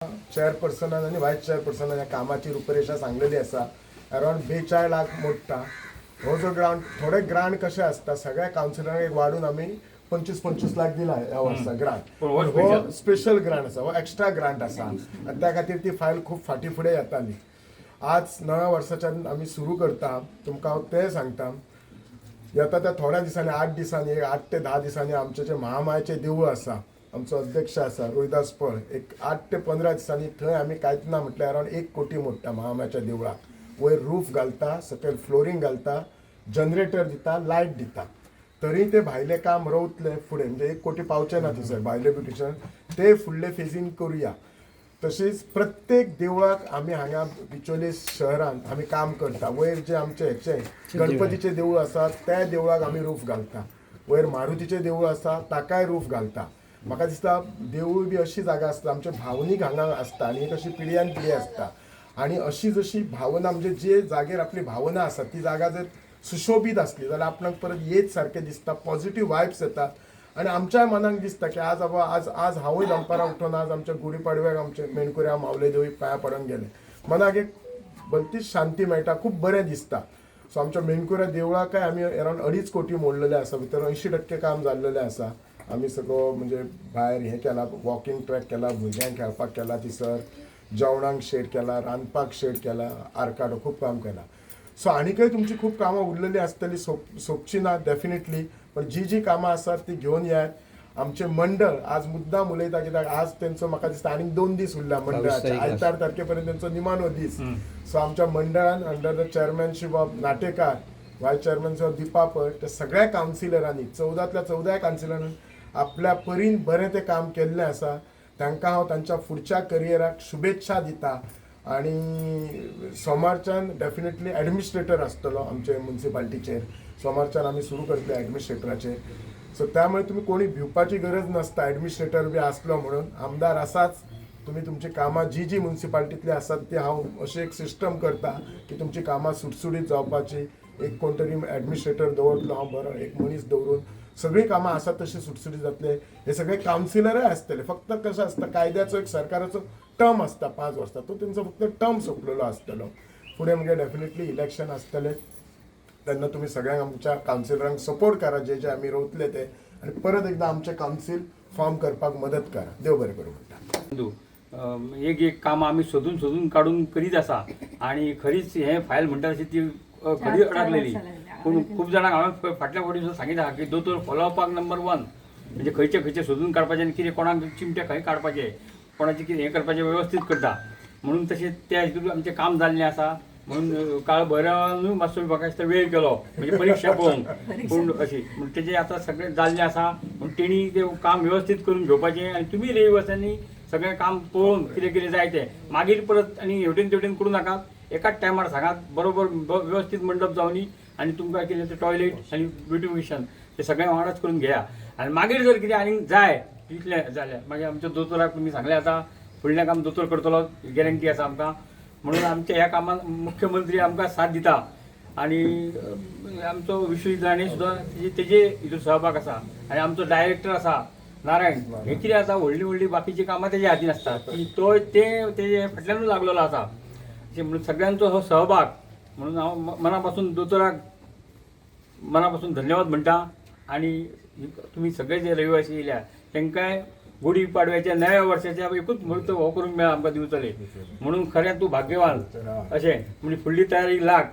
Chairperson आणि vice chairperson या कामाची रूपरेषा सांगलेली असा. अराउंड 42 लाख मोडटा हो जो ग्रांट. थोडे ग्रांट कसे असता सगळ्या कावन्सिलरांक वाढून आम्ही 25-25 लाख दिला ह्या वर्सा ग्रांट. हो स्पेशल ग्रांट असा, हो एक्स्ट्रा ग्रांट असा आणि त्या खातीर ती फायल खूप फाटी फुडें येताली. आज नव्या वर्साच्यान आमी सुरू करता. तुमकां हांव तें सांगता, येता त्या थोड्या दिसांनी 8 दिसांनी 8 ते 10 दिसांनी आमचे जे महामायेचे देवूळ आसा, आमचो अध्यक्ष आसा रोहिदास पळ, एक 8 ते 15 दिसांनी थंय आमी कांयच ना म्हटल्यार अराउंड 1 कोटी मोडटा महामायेच्या देवळाक. वयर रूफ घालता, सकयल फ्लोरींग घालता, जनरेटर दिता, लायट दिता. तरी ते भायले काम रवतले फुडें, म्हणजे 1 कोटी पावचे ना थंयसर भायले ब्युटिशन. ते फुडले फेजीन करुया. तशीच प्रत्येक देवळाक आमी हांगा बिचोले शहरांत आमी काम करता. वयर जे आमचे हेचे गणपतीचे देवूळ आसा त्या देवळाक आमी रूफ घालता. वयर मारुतीचे देवूळ आसा ताकाय रूफ घालता. म्हाका दिसता देवूळ बी अशी जागा आसता आमचे भावनीक हांगा आसता आनी एक अशी पिढ्यान पिढी आसता. आणि अशी जशी भावना म्हणजे जे जागेर आपली भावना आसा ती जागा जर सुशोभीत असली जाल्यार आपणाक परत येत सारखें दिसता, पॉझिटिव्ह वायब्स येतात. आणि आमच्या मनाक दिसता की आज बाबा आज हांवूय दनपारां उठून आज आमच्या गुढीपाडव्याक आमचे मेणकुऱ्या मावले देवी पांया पडून गेले. मनाक एक भलतीच शांती मेळटा, खूप बरें दिसता. सो आमच्या मेणकुऱ्या देवळाकय आमी अराउंड 2.5 कोटी मोडलेले आसा. भितर 80% काम जाल्लेलें आसा. आमी सगळो म्हणजे भायर हें केला, वॉकिंग ट्रॅक केला, भुरग्यांक खेळपाक केला थिसर, जेवणाक शेड केला, रांदपाक शेड केला, आर्काडो खूप काम केला. सो आनीकय तुमची खूप कामां उरलेली आसतली, सोपची ना डेफिनेटली. पण जी कामां आसात ती घेवन येयात. आमचे मंडळ आज मुद्दाम उलयता कित्याक आज तेंचो म्हाका दिसता आनीक 2 दीस उरल्या मंडळाचे. आयतार तारखेपर्यंत तेंचो निमाणो दीस. सो आमच्या मंडळान under the chairmanship of Natekar, vice chairmanship of Deepa Pal, त्या सगळ्या कावन्सिलरांनी 14तल्या 14 कावन्सिलरांनी आपल्या परीन बरें तें काम केल्लें आसा. तांकां हांव तांच्या फुडच्या करियराक शुभेच्छा दिता. आणि सोमारच्यान डेफिनेटली एडमिनिस्ट्रेटर आसतलो आमचे म्युनिसिपालिटीचेर. सोमारच्यान आमी सुरू करतले एडमिनिस्ट्रेटराचेर. सो त्यामुळे तुम्ही कोणी भिवपाची गरज नसता एडमिनिस्ट्रेटर बी आसलो म्हणून. आमदार आसाच. तुम्ही तुमची कामां जी म्युनिसिपालिटींतली आसात ती हांव अशें एक सिस्टम करता की तुमची कामां सुटसुटीत जावपाची. एक कोण तरी एडमिनिस्ट्रेटर दवरतलो हांव बरो, एक मनीस दवरून सगळी कामां आसात तशी सुटसुटीत जातले. हे सगळे कावन्सिलरय आसतले. फक्त कशें आसता कायद्याचो एक सरकाराचो टर्म आसता 5 वर्सां, तो तेंचो फक्त टर्म सोंपलेलो आसतलो. फुडें म्हणजे डेफिनेटली इलेक्शन आसतले तेन्ना तुम्ही सगळ्यांक आमच्या कावन्सिलरांक सपोर्ट करा जे आमी रवतले ते. आणि परत एकदा आमचे कावन्सिल फॉर्म करपाक मदत करा. देव बरें करूं म्हणटा. एक काम आम्ही शोधून काढून करीत असा. आणि खरीच हे फायल म्हणटा तशी ती खरी अडकलेली. पूण खूप जाणांक हांवें फाटल्या फावटी सुद्दां सांगितलां की दोतोर फॉलोअपाक नंबर 1 म्हणजे खंयचे सोदून काडपाचें आनी कितें कोणाक चिमटे खंय काडपाचें, कोणाचें कितें हें करपाचें वेवस्थीत करता. म्हणून तशें त्या हितून आमचें काम जाल्लें आसा. म्हणून काळ भरानूय मातसो म्हाका दिसता वेळ केलो म्हणजे परीक्षा पळोवंक. पूण अशी पूण तेजें आतां सगळें जाल्लें आसा. पूण तेणी तें काम वेवस्थीत करून घेवपाचें. आनी तुमी रविवारांनी सगळें काम पळोवन कितें जाय तें मागीर परत आनी हेवटेन तेवटेन करूं नाकात. एकाच टायमार सांगात बरोबर वेवस्थीत मंडप जावनी. आनी तुमकां कितें तें टॉयलेट आनी ब्युटिफिकेशन तें सगळें वांगडाच करून घेया. आनी मागीर जर कितें आनीक जाय तितलें जाल्यार मागीर आमच्या दोतोराक तुमी सांगलें आतां फुडलें काम दोतोर करतलो गॅरंटी आसा आमकां. म्हणून आमच्या ह्या कामाक मुख्यमंत्री आमकां साथ दिता. आनी आमचो विश्वविद्यालय सुद्दां तेजे हितून सहभाग आसा. आनी आमचो डायरेक्टर आसा नारायण, हे कितें आसा व्हडली बाकीची कामां तेज्या हातीन आसता ती तो तेजे फाटल्यानूच लागलेलो आसा. म्हणून सगळ्यांचो हो सहभाग. म्हणून हांव मनापासून दोतोराक मनापासून धन्यवाद म्हणटा. आणि तुम्ही सगळे जे रविवासी येयल्या तांकांय गुढी पाडव्याच्या नव्या वर्साच्या एकूच मुहूर्त हो करूंक मेळ्ळा आमकां दिवचले. म्हणून खरें तूं भाग्यवान अशें म्हणजे फुडली तयारी लाग.